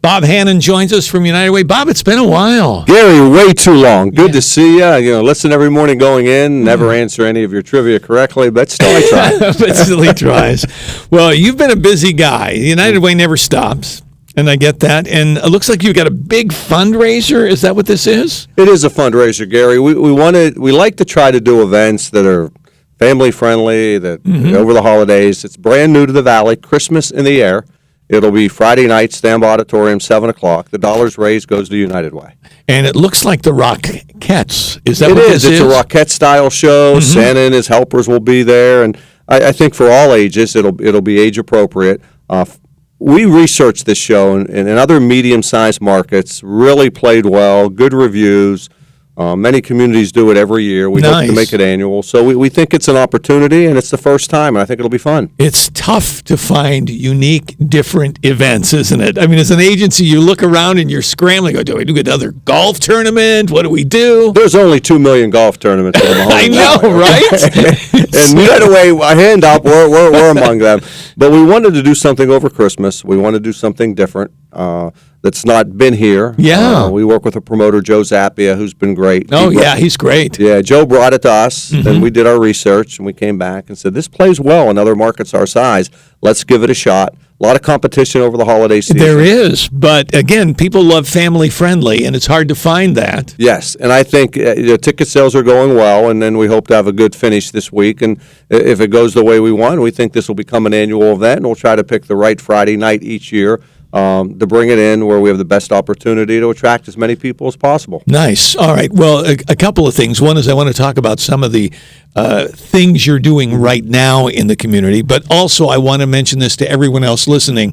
Bob Hannon joins us from United Way. Bob, it's been a while. Gary, way too long. Good to see you. Listen every morning going in. Never answer any of your trivia correctly, but still I try. But still he tries. Well, you've been a busy guy. United Way never stops, and I get that. And it looks like you've got a big fundraiser. Is that what this is? It is a fundraiser, Gary. We like to try to do events that are family friendly, that over the holidays. It's brand new to the Valley, Christmas in the air. It'll be Friday night, Stambaugh Auditorium, 7 o'clock. The dollars raised goes to United Way. And it looks like the Rockettes. Is that what this is? It's a Rockette-style show. Santa and his helpers will be there. And I think for all ages, it'll be age-appropriate. We researched this show, and in other medium-sized markets, really played well, good reviews. Many communities do it every year. We hope to make it annual. So we think it's an opportunity, and it's the first time, and I think it'll be fun. It's tough to find unique, different events, isn't it? I mean, as an agency, you look around and you're scrambling. Do we do another golf tournament? What do we do? There's only 2 million golf tournaments in the Mahoning I know, Valley. Right? And right away, a hand up, we're among them. But we wanted to do something over Christmas. We want to do something different. That's not been here. Yeah. We work with a promoter, Joe Zappia, who's been great. He's great. Yeah, Joe brought it to us, and we did our research, and we came back and said, this plays well in other markets our size. Let's give it a shot. A lot of competition over the holiday season. There is, but again, people love family friendly, and it's hard to find that. Yes, and I think ticket sales are going well, and then we hope to have a good finish this week. And if it goes the way we want, we think this will become an annual event, and we'll try to pick the right Friday night each year to bring it in where we have the best opportunity to attract as many people as possible. Nice. All right. Well, a couple of things. One is I want to talk about some of the things you're doing right now in the community, but also I want to mention this to everyone else listening.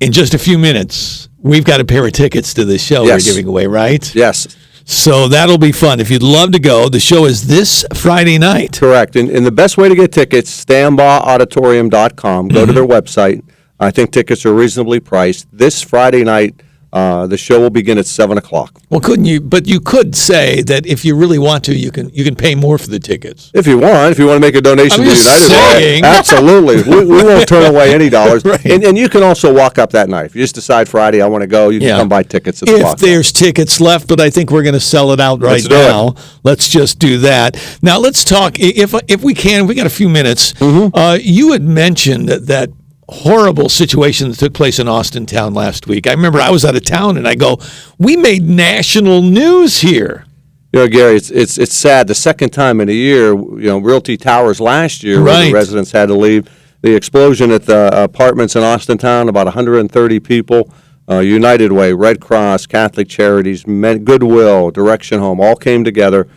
In just a few minutes, we've got a pair of tickets to this show we're giving away, right? Yes. So that'll be fun. If you'd love to go, the show is this Friday night. Correct. And the best way to get tickets, StambaugAuditorium.com. Go to their website. I think tickets are reasonably priced. This Friday night, the show will begin at 7 o'clock. Well, couldn't you? But you could say that if you really want to, you can pay more for the tickets. If you want to make a donation to United Way, absolutely. We won't turn away any dollars. Right. And you can also walk up that night. If you just decide Friday, I want to go, you can come buy tickets at the box. If there's tickets left, but I think we're going to sell it out right now. Let's just do that. Now, let's talk, if we can, we got a few minutes. You had mentioned that horrible situation that took place in Austintown last week. I remember I was out of town, and I go, we made national news here. Gary, it's sad. The second time in a year, Realty Towers last year, where the residents had to leave. The explosion at the apartments in Austintown, about 130 people. United Way, Red Cross, Catholic Charities, Goodwill, Direction Home, all came together.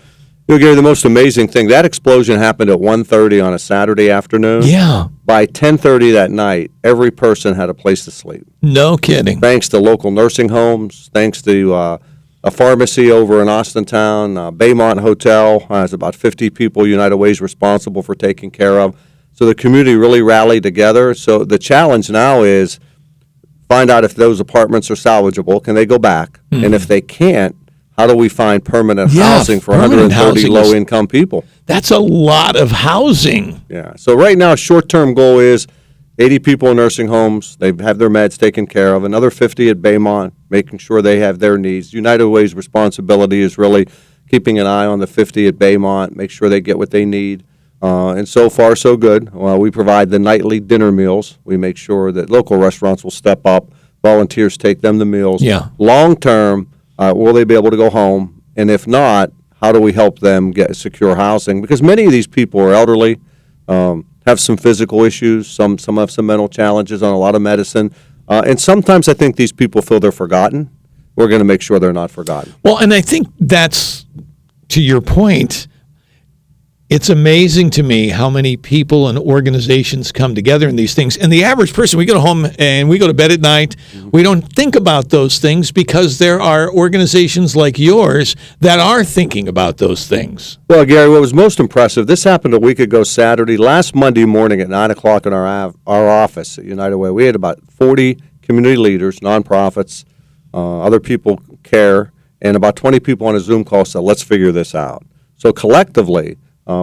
Gary, the most amazing thing, that explosion happened at 1:30 on a Saturday afternoon. Yeah. By 10:30 that night, every person had a place to sleep. No kidding. Thanks to local nursing homes, thanks to a pharmacy over in Austintown, Baymont Hotel has about 50 people United Way is responsible for taking care of. So the community really rallied together. So the challenge now is find out if those apartments are salvageable. Can they go back? And if they can't, how do we find permanent housing for 130 low-income people? That's a lot of housing. Yeah. So right now, short-term goal is 80 people in nursing homes. They have their meds taken care of. Another 50 at Baymont, making sure they have their needs. United Way's responsibility is really keeping an eye on the 50 at Baymont, make sure they get what they need. And so far, so good. We provide the nightly dinner meals. We make sure that local restaurants will step up. Volunteers take them the meals. Yeah. Long-term, will they be able to go home? And if not, how do we help them get secure housing? Because many of these people are elderly, have some physical issues, some have some mental challenges on a lot of medicine. And sometimes I think these people feel they're forgotten. We're going to make sure they're not forgotten. Well, and I think that's, to your point, it's amazing to me how many people and organizations come together in these things. And the average person, we go home and we go to bed at night, we don't think about those things because there are organizations like yours that are thinking about those things. Well, Gary, what was most impressive, this happened a week ago Saturday. Last Monday morning at 9 o'clock in our office at United Way, we had about 40 community leaders, nonprofits, other people care, and about 20 people on a Zoom call said, let's figure this out. So collectively,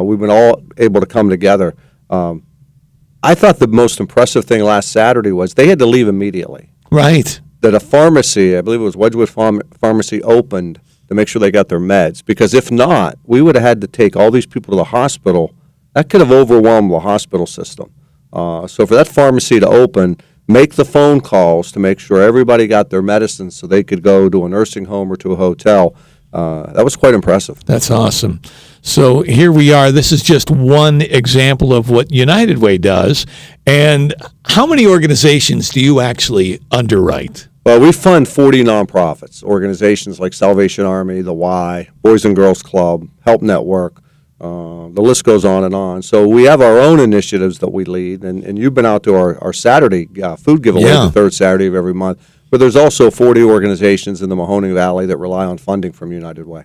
we've been all able to come together. I thought the most impressive thing last Saturday was they had to leave immediately. Right. that a pharmacy, I believe it was Wedgwood Pharmacy, opened to make sure they got their meds. Because if not, we would have had to take all these people to the hospital. That could have overwhelmed the hospital system. So for that pharmacy to open, make the phone calls to make sure everybody got their medicines so they could go to a nursing home or to a hotel, that was quite impressive. That's awesome. So here we are. This is just one example of what United Way does. And how many organizations do you actually underwrite? Well, we fund 40 nonprofits, organizations like Salvation Army, the Y, Boys and Girls Club, Help Network. The list goes on and on. So we have our own initiatives that we lead. And you've been out to our Saturday food giveaway, the third Saturday of every month. But there's also 40 organizations in the Mahoning Valley that rely on funding from United Way.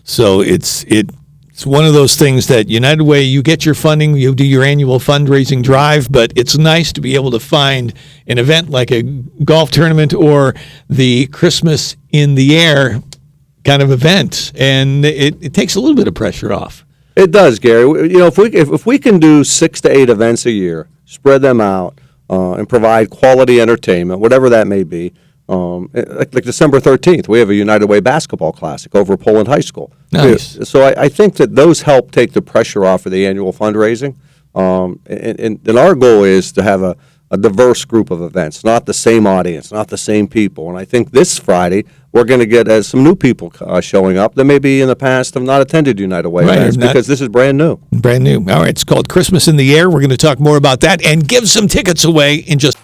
So it's one of those things that United Way, you get your funding, you do your annual fundraising drive, but it's nice to be able to find an event like a golf tournament or the Christmas in the Air kind of event, and it takes a little bit of pressure off. It does, Gary. You know, if we can do 6 to 8 events a year, spread them out, and provide quality entertainment, whatever that may be. Like December 13th, we have a United Way basketball classic over at Poland High School. Nice. So I think that those help take the pressure off of the annual fundraising. And our goal is to have a diverse group of events, not the same audience, not the same people. And I think this Friday, we're going to get some new people showing up that maybe in the past have not attended United Way events because this is brand new. Brand new. All right, it's called Christmas in the Air. We're going to talk more about that and give some tickets away in just